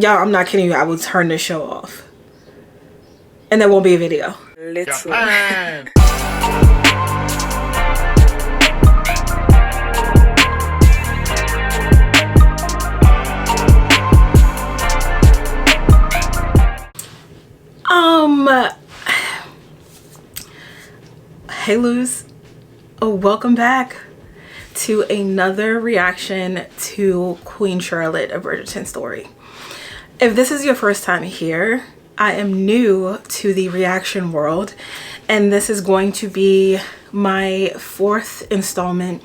Y'all, I'm not kidding you. I will turn this show off. And there won't be a video. Literally. Hey Luz, welcome back to another reaction to Queen Charlotte of Bridgerton Story. If this is your first time here, I am new to the reaction world, and this is going to be my fourth installment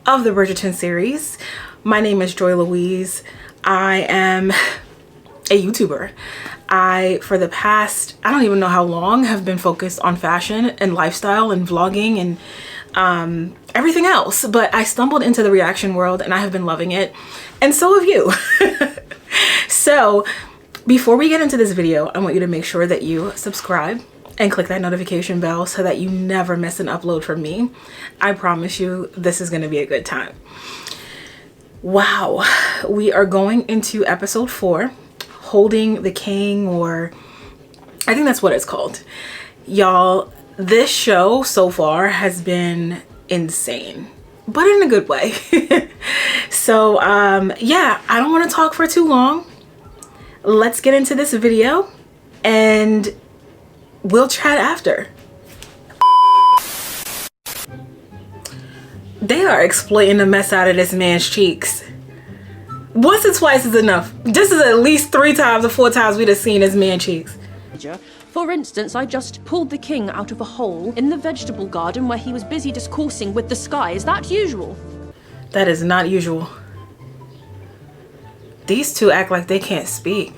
of the Bridgerton series. My name is Joy Louise. I am a YouTuber. For the past, I don't even know how long, have been focused on fashion and lifestyle and vlogging and everything else. But I stumbled into the reaction world and I have been loving it. And so have you. So before we get into this video, I want you to make sure that you subscribe and click that notification bell so that you never miss an upload from me. I promise you, this is going to be a good time. Wow. We are going into episode 4. Holding the King, or I think that's what it's called. Y'all, this show so far has been insane, but in a good way. So yeah, I don't want to talk for too long. Let's get into this video and we'll chat after. They are exploiting the mess out of this man's cheeks. Once or twice is enough. This is at least 3 times or 4 times we'd have seen his man cheeks. For instance, I just pulled the king out of a hole in the vegetable garden where he was busy discoursing with the sky. Is that usual? That is not usual. These two act like they can't speak.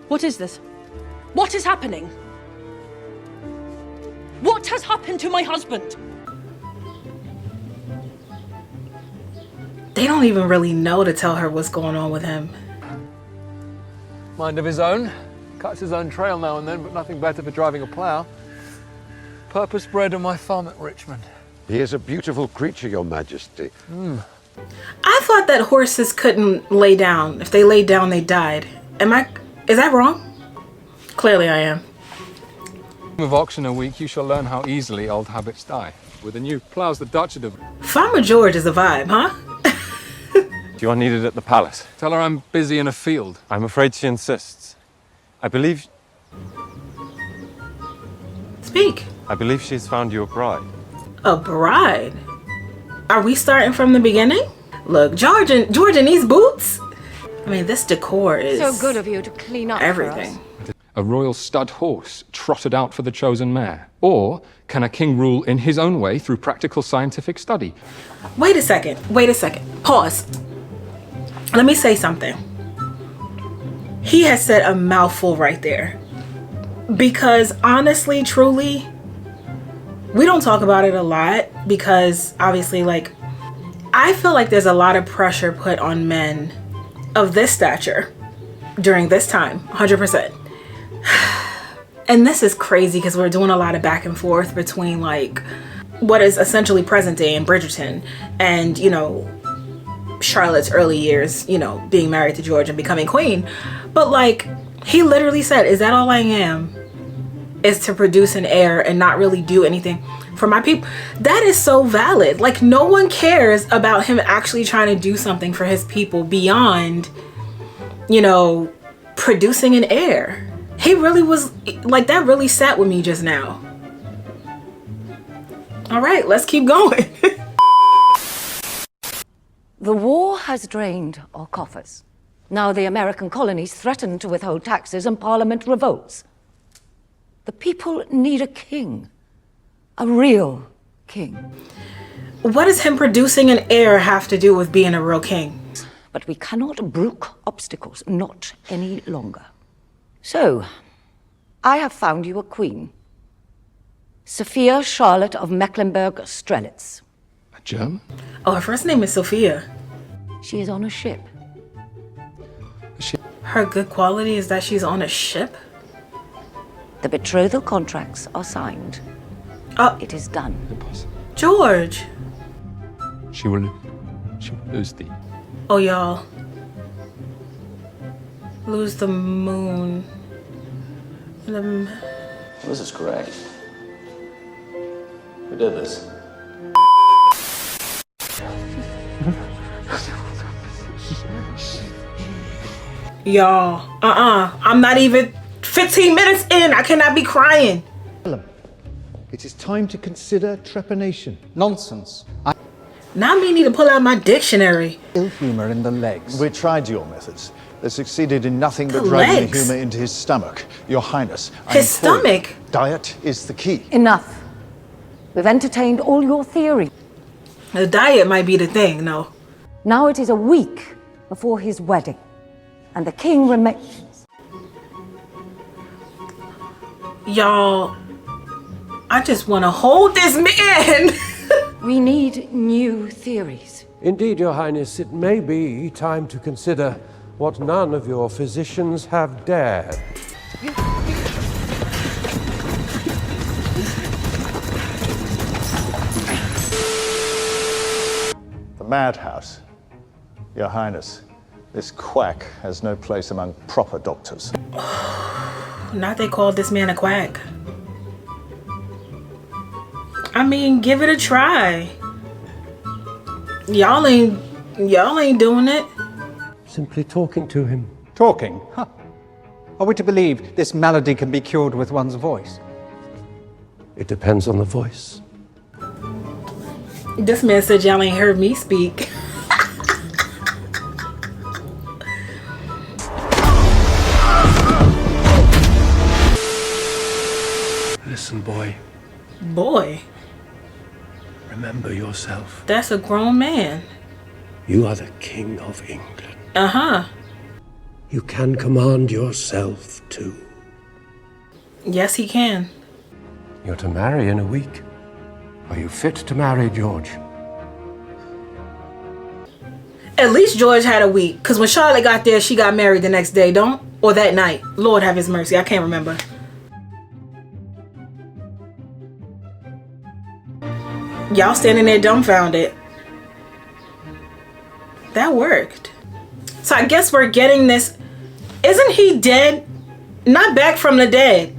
What is this? What is happening? What has happened to my husband? They don't even really know to tell her what's going on with him. Mind of his own. Cuts his own trail now and then, but nothing better for driving a plough. Purpose bred on my farm at Richmond. He is a beautiful creature, Your Majesty. I thought that horses couldn't lay down. If they laid down, they died. Is that wrong? Clearly I am. With auction a week, you shall learn how easily old habits die. With the new ploughs the Dutch have... Farmer George is a vibe, huh? You are needed at the palace. Tell her I'm busy in a field. I'm afraid she insists. I believe she's found you a bride. A bride? Are we starting from the beginning? Look, George in these boots? I mean, this decor is so good of you to clean up everything. A royal stud horse trotted out for the chosen mare? Or can a king rule in his own way through practical scientific study? Wait a second. Pause. Let me say something. He has said a mouthful right there. Because honestly, truly, we don't talk about it a lot because obviously, like, I feel like there's a lot of pressure put on men of this stature during this time, 100%. And this is crazy because we're doing a lot of back and forth between like what is essentially present day in Bridgerton and, you know, Charlotte's early years, you know, being married to George and becoming queen. But like, he literally said, is that all I am? Is to produce an heir and not really do anything for my people. That is so valid. Like, no one cares about him actually trying to do something for his people beyond, you know, producing an heir. He really was like, that really sat with me just now. All right, let's keep going. The war has drained our coffers. Now the American colonies threaten to withhold taxes and Parliament revolts. The people need a king. A real king. What does him producing an heir have to do with being a real king? But we cannot brook obstacles, not any longer. So, I have found you a queen. Sophia Charlotte of Mecklenburg-Strelitz. A German? Oh, her first name is Sophia. She is on a ship. Her good quality is that she's on a ship? The betrothal contracts are signed. It is done. Impossible. George. She will lose thee. Oh, y'all. Lose the moon. This is great. Who did this? Y'all, I'm not even 15 minutes in. I cannot be crying. It is time to consider trepanation. Nonsense. Now me need to pull out my dictionary. Ill humour in the legs. We tried your methods. They succeeded in nothing but The driving legs? the humour into his stomach. Your Highness, I His implore you, stomach? diet is the key. Enough. We've entertained all your theories. The diet might be the thing, no. Now it is a week before his wedding, and the king remains. Y'all, I just want to hold this man. We need new theories. Indeed, Your Highness, it may be time to consider what none of your physicians have dared. The madhouse. Your Highness, this quack has no place among proper doctors. Not they called this man a quack. I mean, give it a try. Y'all ain't doing it. Simply talking to him. Talking? Huh. Are we to believe this malady can be cured with one's voice? It depends on the voice. This man said y'all ain't heard me speak. Listen, boy. Boy, Remember yourself. that's a grown man. You are the King of England. Uh-huh. You can command yourself too. Yes, he can. You're to marry in a week. Are you fit to marry, George? At least George had a week. Because when Charlotte got there, she got married the next day, don't? Or that night. Lord have his mercy. I can't remember. Y'all standing there dumbfounded. That worked. So I guess we're getting this. Isn't he dead? Not back from the dead.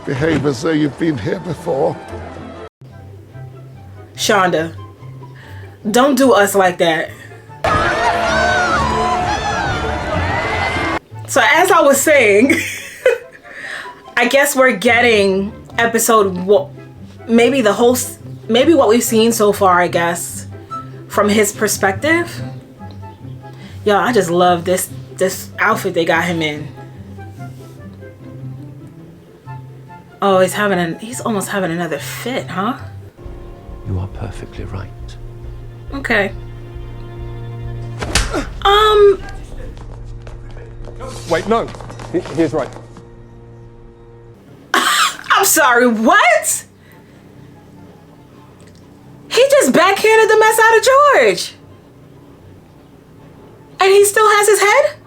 Behave as though you've been here before. Shonda, don't do us like that. So as I was saying, I guess we're getting maybe what we've seen so far, I guess, from his perspective. Yo, I just love this outfit they got him in. Oh, he's almost having another fit, huh? You are perfectly right. Okay. Wait, no. He is right. I'm sorry, what? He just backhanded the mess out of George. And he still has his head?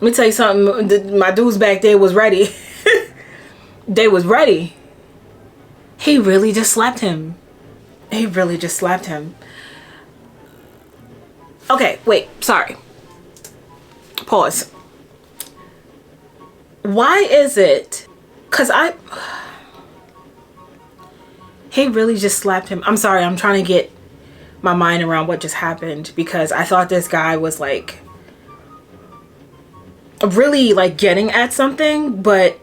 Let me tell you something. My dudes back there was ready. They was ready. He really just slapped him. He really just slapped him. Okay, wait, sorry. Pause. Why is it? Because he really just slapped him. I'm sorry, I'm trying to get my mind around what just happened, because I thought this guy was like really like getting at something, but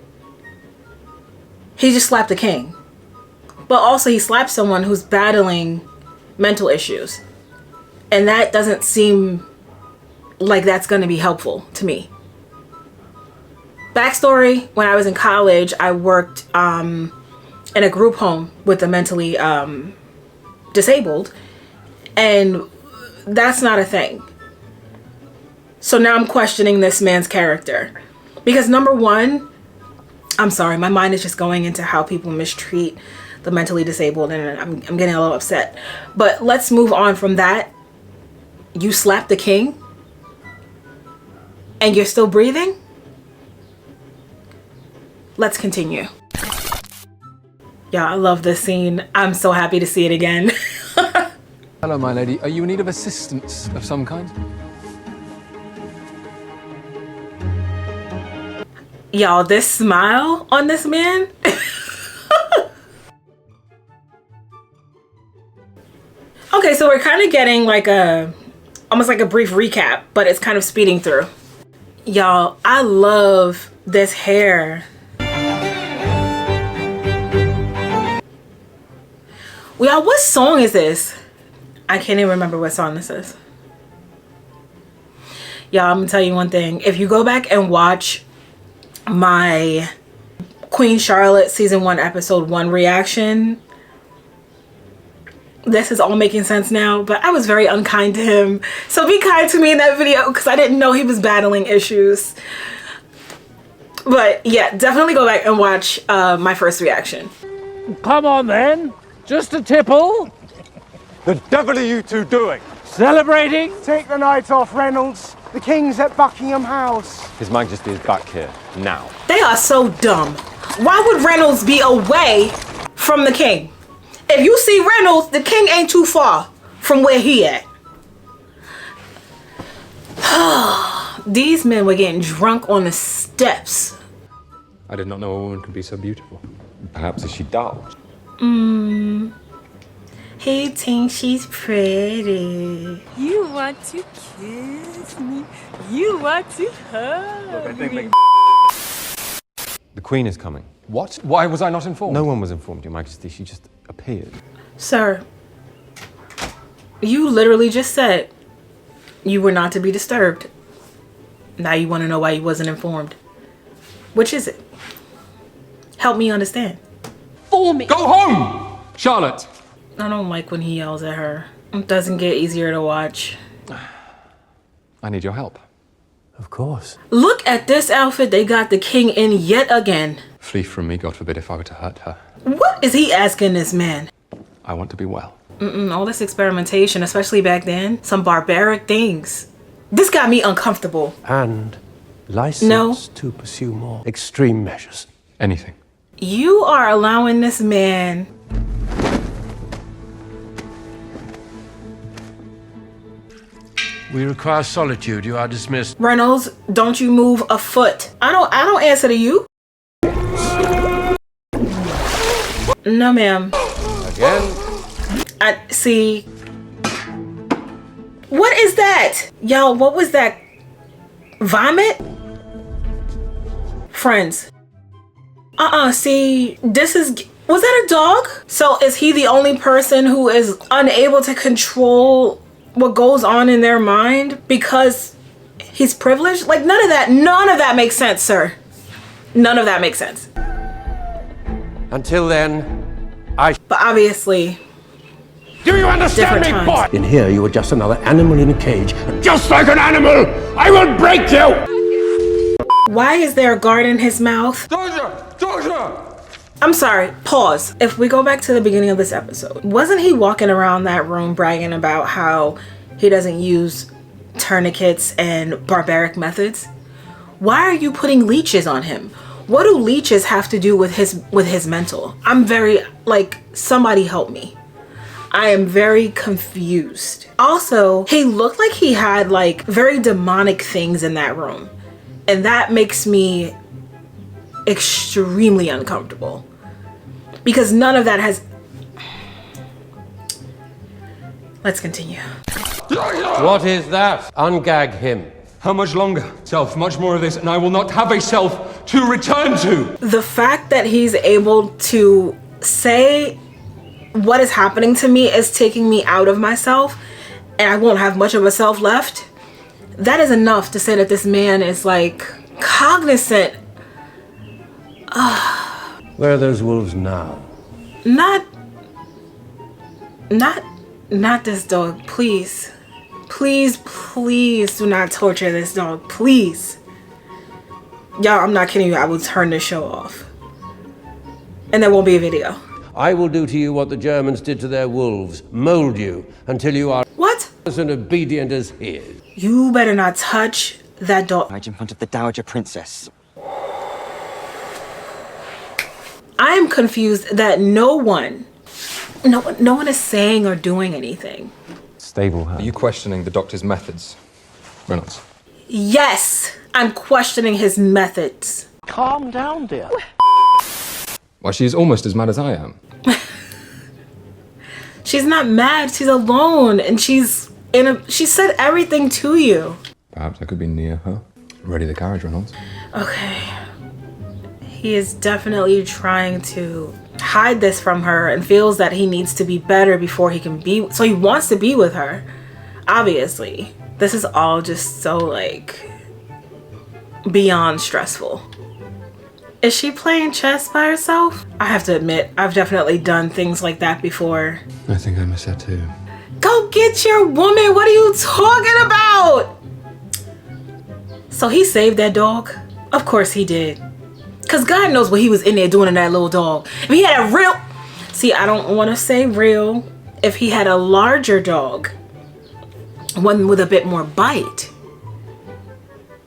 he just slapped the king. But also he slapped someone who's battling mental issues. And that doesn't seem like that's going to be helpful to me. Backstory, when I was in college, I worked in a group home with the mentally disabled. And that's not a thing. So now I'm questioning this man's character. Because number one, I'm sorry, my mind is just going into how people mistreat the mentally disabled, and I'm getting a little upset. But let's move on from that. You slapped the king? And you're still breathing? Let's continue. Yeah, I love this scene. I'm so happy to see it again. Hello, my lady. Are you in need of assistance of some kind? Y'all, this smile on this man. Okay, so we're kind of getting like almost like a brief recap, but it's kind of speeding through. Y'all, I love this hair. Y'all, what song is this? I can't even remember what song this is. Y'all, I'm gonna tell you one thing. If you go back and watch my Queen Charlotte season 1 episode 1 reaction, this is all making sense now, but I was very unkind to him. So be kind to me in that video because I didn't know he was battling issues. But yeah, definitely go back and watch my first reaction. Come on then, just a tipple. The devil are you two doing? Celebrating? Take the night off, Reynolds. The King's at Buckingham House. His Majesty is back here, now. They are so dumb. Why would Reynolds be away from the King? If you see Reynolds, the King ain't too far from where he at. These men were getting drunk on the steps. I did not know a woman could be so beautiful. Perhaps is she dark? He thinks she's pretty. You want to kiss me? You want to hug me? The Queen is coming. What? Why was I not informed? No one was informed, Your Majesty. She just appeared. Sir, you literally just said you were not to be disturbed. Now you want to know why you wasn't informed. Which is it? Help me understand. For me. Go home, Charlotte. I don't like when he yells at her. It doesn't get easier to watch. I need your help. Of course. Look at this outfit they got the King in yet again. Flee from me, God forbid, if I were to hurt her. What is he asking this man? I want to be well. All this experimentation, especially back then, some barbaric things. This got me uncomfortable. And license to pursue more extreme measures. Anything. You are allowing this man... We require solitude. You are dismissed. Reynolds, don't you move a foot. I don't answer to you. No, ma'am. Again? I see. What is that? Y'all, what was that? Vomit? Friends. See, this is... Was that a dog? So is he the only person who is unable to control what goes on in their mind because he's privileged? Like, none of that makes sense, sir. None of that makes sense. Until then, But obviously... Do you understand me, boy? In here, you are just another animal in a cage. And just like an animal, I will break you! Why is there a guard in his mouth? Georgia! I'm sorry, pause. If we go back to the beginning of this episode, wasn't he walking around that room bragging about how he doesn't use tourniquets and barbaric methods? Why are you putting leeches on him? What do leeches have to do with his mental? I'm very, like, somebody help me. I am very confused. Also, he looked like he had like very demonic things in that room. And that makes me extremely uncomfortable. Because none of that has... Let's continue. What is that? Ungag him. How much longer? Self, much more of this, and I will not have a self to return to. The fact that he's able to say what is happening to me is taking me out of myself and I won't have much of a self left. That is enough to say that this man is like cognizant. Where are those wolves now? Not this dog, please. Please do not torture this dog, please. Y'all, I'm not kidding you, I will turn this show off. And there won't be a video. I will do to you what the Germans did to their wolves. Mold you until you are what? As obedient as his. You better not touch that dog. Right in front of the Dowager Princess. I am confused that no one is saying or doing anything. Stable hand. Are you questioning the doctor's methods, Reynolds? Yes, I'm questioning his methods. calm down, dear. Well, she's almost as mad as I am. She's not mad, she's alone, and she said everything to you. Perhaps I could be near her. Ready the carriage, Reynolds. Okay. He is definitely trying to hide this from her and feels that he needs to be better before he can be, so he wants to be with her. Obviously. This is all just so like beyond stressful. Is she playing chess by herself? I have to admit, I've definitely done things like that before. I think I miss her too. Go get your woman, what are you talking about? So he saved that dog? Of course he did. Cause God knows what he was in there doing to that little dog. If he had a real, see, I don't want to say real. If he had a larger dog, one with a bit more bite,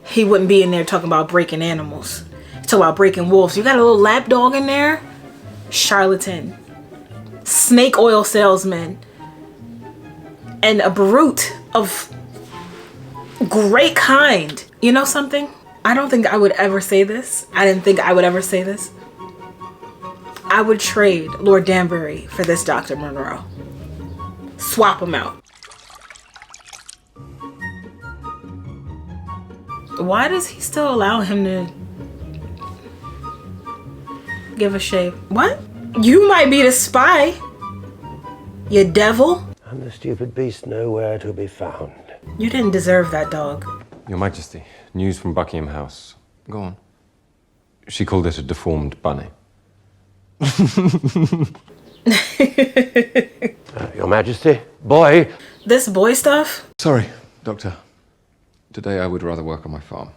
he wouldn't be in there talking about breaking animals. Talking about breaking wolves. You got a little lap dog in there? Charlatan. Snake oil salesman. And a brute of great kind. You know something? I don't think I would ever say this. I didn't think I would ever say this. I would trade Lord Danbury for this Dr. Monro. Swap him out. Why does he still allow him to give a shave? What? You might be the spy, you devil. And the stupid beast nowhere to be found. You didn't deserve that dog. Your Majesty, news from Buckingham House. Go on. She called it a deformed bunny. Your Majesty, boy. This boy stuff? Sorry, Doctor. Today I would rather work on my farm.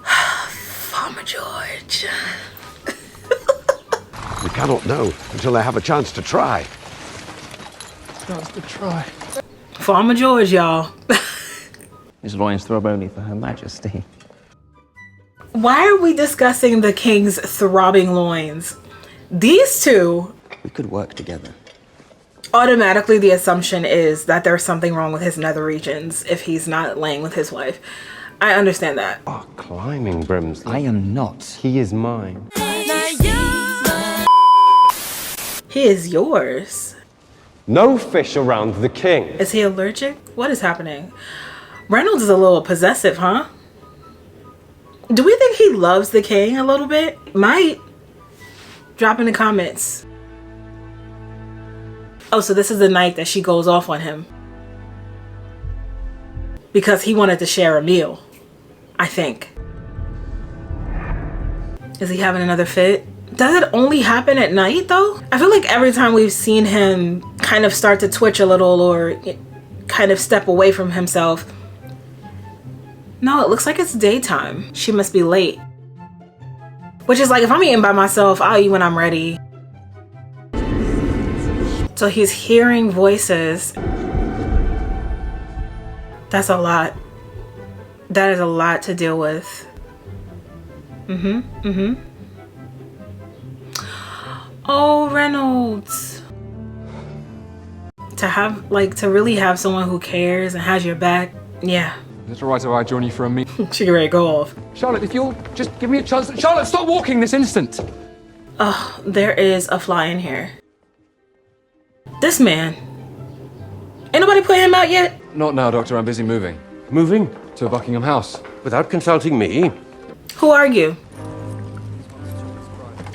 Farmer George. We cannot know until they have a chance to try. Chance to try. Farmer George, y'all. His loins throb only for Her Majesty. Why are we discussing the king's throbbing loins? These two, We could work together. automatically the assumption is that there's something wrong with his nether regions if he's not laying with his wife. I understand that. Oh, climbing Brimsley. I am not. He is mine. He is yours. No fish around the king. Is he allergic? What is happening? Reynolds is a little possessive, huh? Do we think he loves the king a little bit? Might. Drop in the comments. Oh, so this is the night that she goes off on him. Because he wanted to share a meal, I think. Is he having another fit? Does it only happen at night though? I feel like every time we've seen him kind of start to twitch a little or kind of step away from himself. No, it looks like it's daytime. She must be late. Which is like, if I'm eating by myself, I'll eat when I'm ready. So he's hearing voices. That's a lot. That is a lot to deal with. Oh, Reynolds. To really have someone who cares and has your back. Yeah. Is it alright if I join you for a meet? She can ready to go off. Charlotte, if you'll just give me a chance. Charlotte, stop walking this instant! Oh, there is a fly in here. This man. Ain't nobody put him out yet? Not now, Doctor. I'm busy moving. Moving? To Buckingham House. Without consulting me? Who are you?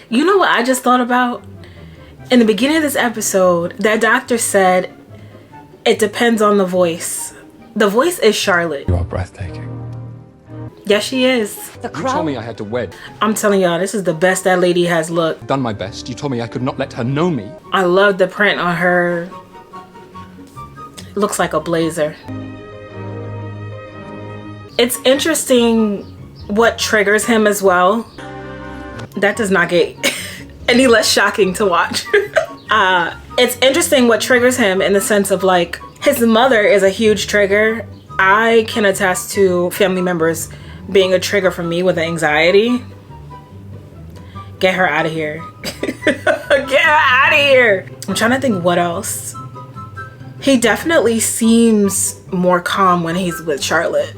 You know what I just thought about? In the beginning of this episode, that doctor said it depends on the voice. The voice is Charlotte. You are breathtaking. Yes, she is. You told me I had to wed. I'm telling y'all, this is the best that lady has looked. Done my best. You told me I could not let her know me. I love the print on her. Looks like a blazer. It's interesting what triggers him as well. That does not get any less shocking to watch. It's interesting what triggers him in the sense of like, his mother is a huge trigger. I can attest to family members being a trigger for me with anxiety. Get her out of here. Get her out of here. I'm trying to think what else. He definitely seems more calm when he's with Charlotte.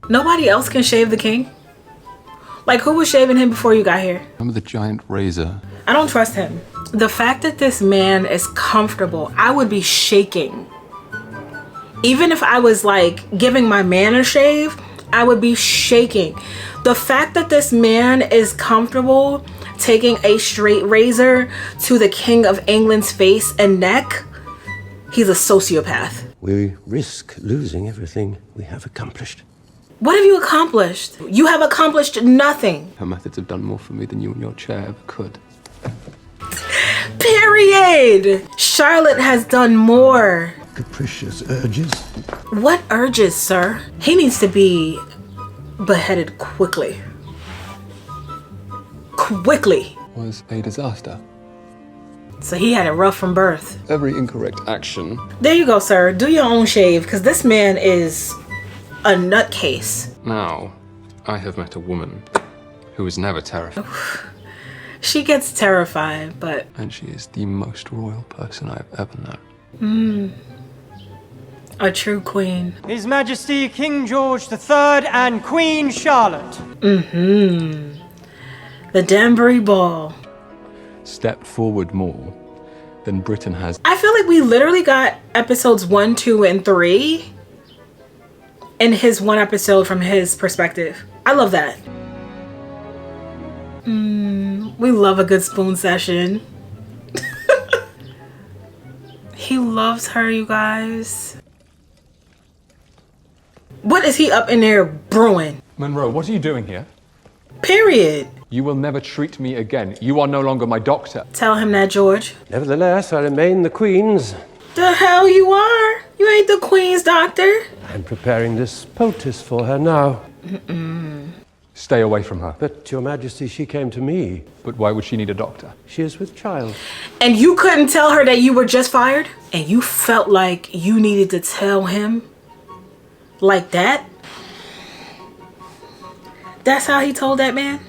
Nobody else can shave the king? Like, who was shaving him before you got here? Remember the giant razor? I don't trust him. The fact that this man is comfortable, I would be shaking. Even if I was like giving my man a shave, I would be shaking. The fact that this man is comfortable taking a straight razor to the King of England's face and neck, he's a sociopath. We risk losing everything we have accomplished. What have you accomplished? You have accomplished nothing. Her methods have done more for me than you and your chair ever could. Period. Charlotte has done more. Capricious urges. What urges, sir? He needs to be beheaded quickly. Quickly. Was a disaster. So he had it rough from birth. Every incorrect action. There you go, sir. Do your own shave, because this man is a nutcase. Now, I have met a woman who was never terrified. She gets terrified, but... And she is the most royal person I've ever known. A true queen. His Majesty King George III and Queen Charlotte. The Danbury Ball. Stepped forward more than Britain has. I feel like we literally got episodes 1, 2, and 3 in his one episode from his perspective. I love that. We love a good spoon session. He loves her, you guys. What is he up in there brewing? Monro, what are you doing here? Period. You will never treat me again. You are no longer my doctor. Tell him that, George. Nevertheless, I remain the Queen's. The hell you are? You ain't the Queen's doctor. I'm preparing this poultice for her now. Stay away from her. But, Your Majesty, she came to me. But why would she need a doctor? She is with child. And you couldn't tell her that you were just fired? And you felt like you needed to tell him like that? That's how he told that man?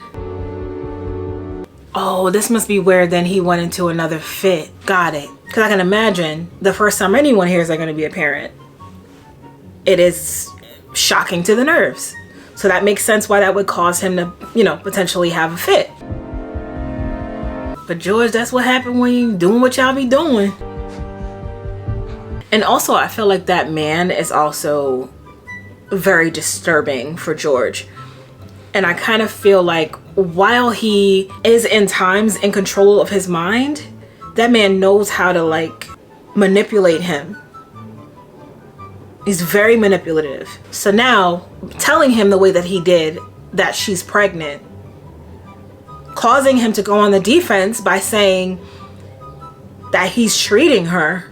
Oh, this must be where then he went into another fit. Got it. Because I can imagine the first time anyone hears they're going to be a parent, it is shocking to the nerves. So that makes sense why that would cause him to, you know, potentially have a fit. But George, that's what happened when you doing what y'all be doing. And also, I feel like that man is also very disturbing for George. And I kind of feel like while he is in times in control of his mind, that man knows how to like manipulate him. He's very manipulative. So now telling him the way that he did that she's pregnant, causing him to go on the defense by saying that he's treating her,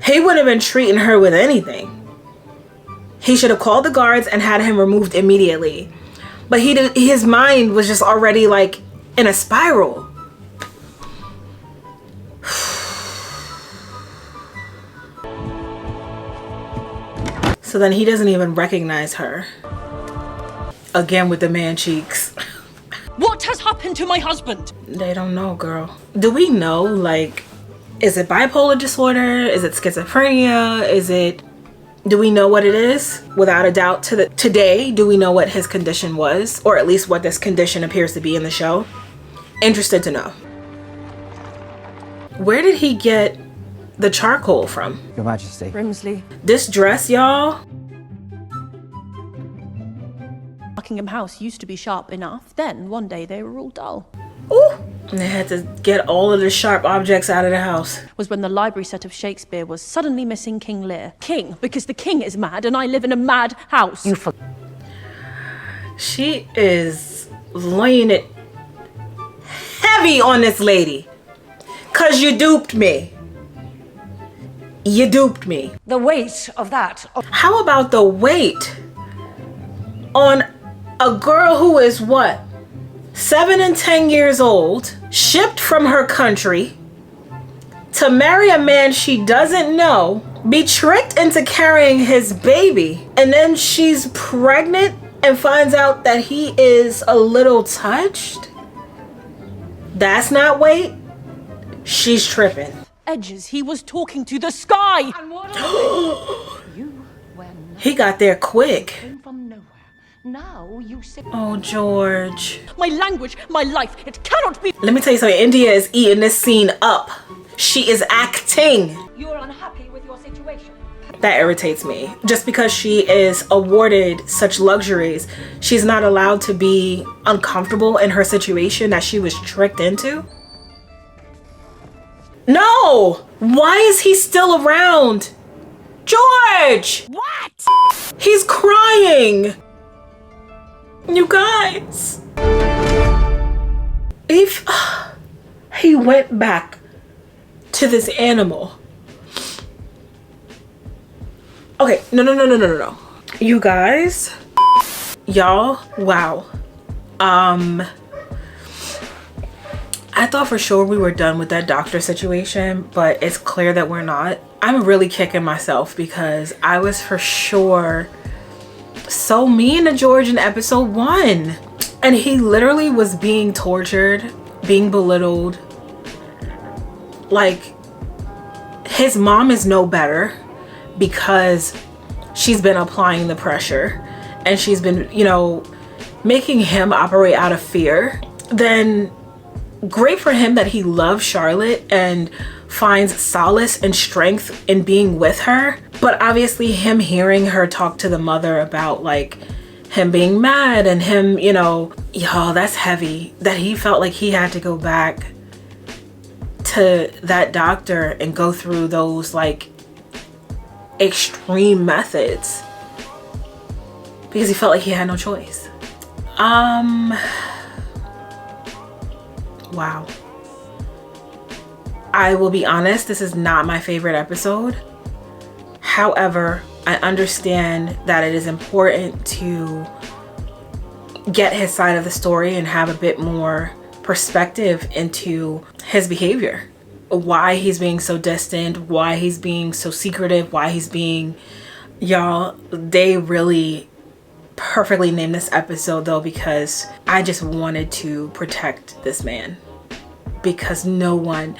he wouldn't have been treating her with anything. He should have called the guards and had him removed immediately. But his mind was just already like in a spiral. So then he doesn't even recognize her. Again with the man cheeks. What has happened to my husband? They don't know, girl. Do we know, like, is it bipolar disorder? Is it schizophrenia? Do we know what it is? Without a doubt, today, do we know what his condition was? Or at least what this condition appears to be in the show? Interested to know. Where did he get the charcoal from? Your Majesty. Brimsley. This dress, y'all? Buckingham House used to be sharp enough. Then, one day, they were all dull. Ooh! And they had to get all of the sharp objects out of the house. Was when the library set of Shakespeare was suddenly missing King Lear. King, because the king is mad and I live in a mad house. She is laying it heavy on this lady. 'Cause you duped me. You duped me. The weight of that. How about the weight on a girl who is what? 7 and 10 years old, shipped from her country to marry a man she doesn't know, be tricked into carrying his baby, and then she's pregnant and finds out that he is a little touched? That's not weight? She's tripping. Edges, he was talking to the sky. And what you, when He got there quick. came from nowhere, Now you sit. Oh, George. My language, my life, it cannot be. Let me tell you something. India is eating this scene up. She is acting. You're unhappy with your situation. That irritates me. Just because she is awarded such luxuries, she's not allowed to be uncomfortable in her situation that she was tricked into. No! Why is he still around? George! What? He's crying! You guys. If he went back to this animal. Okay, no. You guys, y'all, wow. I thought for sure we were done with that doctor situation, but it's clear that we're not. I'm really kicking myself because I was for sure so mean to George in episode 1. And he literally was being tortured, being belittled. Like, his mom is no better because she's been applying the pressure and she's been, you know, making him operate out of fear. Then great for him that he loves Charlotte and finds solace and strength in being with her. But obviously him hearing her talk to the mother about like him being mad and him, you know, y'all, that's heavy. That he felt like he had to go back to that doctor and go through those like extreme methods because he felt like he had no choice. Wow. I will be honest, this is not my favorite episode. However, I understand that it is important to get his side of the story and have a bit more perspective into his behavior. Why he's being so distant, why he's being so secretive, why he's being... Y'all, they really perfectly named this episode though, because I just wanted to protect this man. Because no one,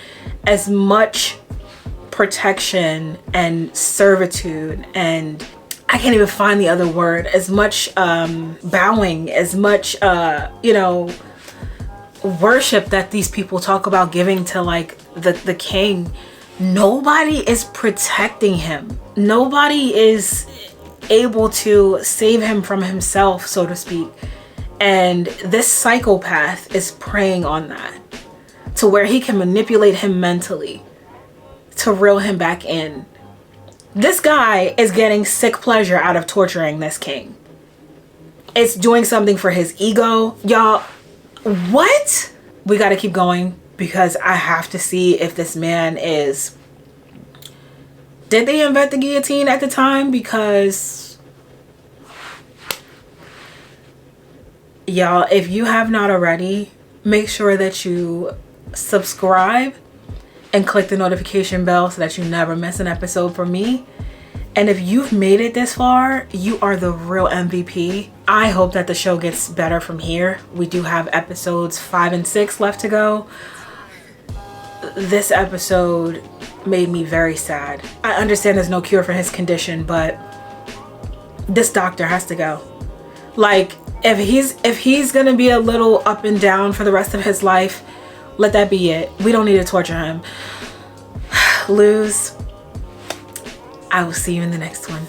as much protection and servitude and I can't even find the other word, as much bowing, as much you know, worship that these people talk about giving to like the king, nobody is protecting him. Nobody is able to save him from himself, so to speak. And this psychopath is preying on that to where he can manipulate him mentally to reel him back in. This guy is getting sick pleasure out of torturing this king. It's doing something for his ego. Y'all, what? We got to keep going because I have to see if this man is... Did they invent the guillotine at the time? Because... Y'all, if you have not already, make sure that you subscribe and click the notification bell so that you never miss an episode from me. And if you've made it this far, you are the real MVP. I hope that the show gets better from here. We do have episodes 5 and 6 left to go. This episode made me very sad. I understand there's no cure for his condition, but this doctor has to go. Like, if he's gonna be a little up and down for the rest of his life, let that be it. We don't need to torture him. Luz, I will see you in the next one.